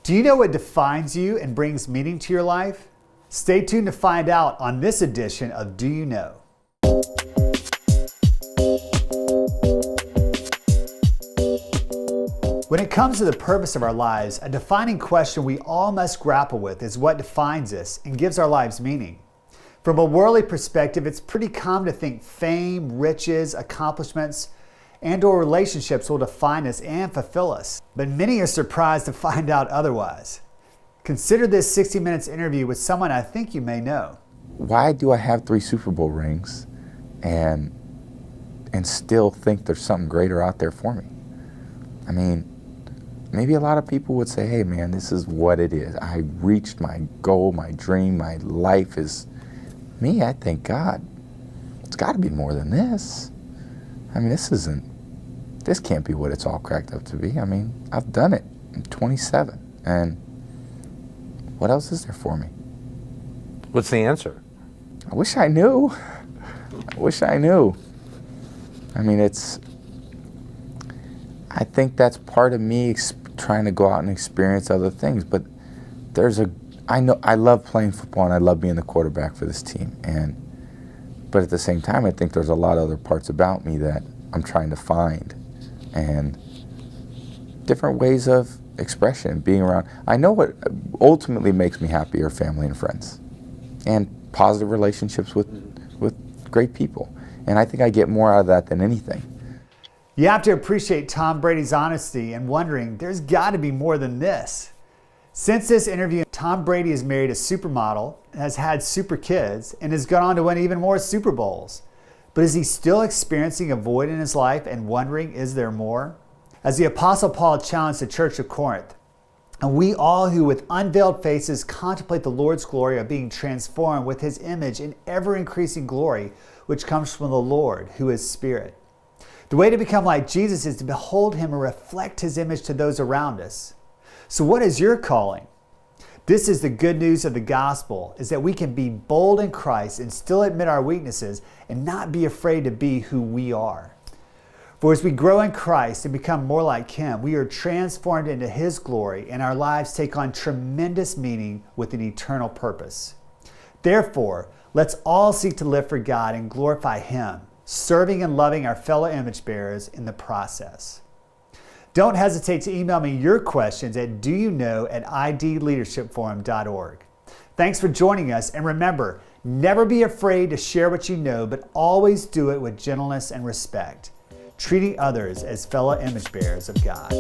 Do you know what defines you and brings meaning to your life? Stay tuned to find out on this edition of Do You Know? When it comes to the purpose of our lives, a defining question we all must grapple with is what defines us and gives our lives meaning. From a worldly perspective, it's pretty common to think fame, riches, accomplishments, and/or relationships will define us and fulfill us. But many are surprised to find out otherwise. Consider this 60 Minutes interview with someone I think you may know. Why do I have 3 Super Bowl rings and still think there's something greater out there for me? I mean, maybe a lot of people would say, hey man, this is what it is. I reached my goal, my dream, my life is me. I thank God, it's got to be more than this. I mean, this can't be what it's all cracked up to be. I mean, I've done it. I'm 27, and what else is there for me? What's the answer? I wish I knew. I wish I knew. I mean, I think that's part of me trying to go out and experience other things, but I love playing football and I love being the quarterback for this team, but at the same time, I think there's a lot of other parts about me that I'm trying to find, and different ways of expression, being around. I know what ultimately makes me happy are family and friends, and positive relationships with great people, and I think I get more out of that than anything. You have to appreciate Tom Brady's honesty and wondering, there's got to be more than this. Since this interview, Tom Brady has married a supermodel, has had super kids, and has gone on to win even more Super Bowls. But is he still experiencing a void in his life and wondering, is there more? As the Apostle Paul challenged the church of Corinth, and we all who with unveiled faces contemplate the Lord's glory are being transformed with his image in ever-increasing glory, which comes from the Lord, who is Spirit. The way to become like Jesus is to behold him and reflect his image to those around us. So what is your calling? This is the good news of the gospel, is that we can be bold in Christ and still admit our weaknesses and not be afraid to be who we are. For as we grow in Christ and become more like him, we are transformed into his glory and our lives take on tremendous meaning with an eternal purpose. Therefore, let's all seek to live for God and glorify him, serving and loving our fellow image bearers in the process. Don't hesitate to email me your questions at doyouknow@idleadershipforum.org. Thanks for joining us, and remember, never be afraid to share what you know, but always do it with gentleness and respect, treating others as fellow image bearers of God.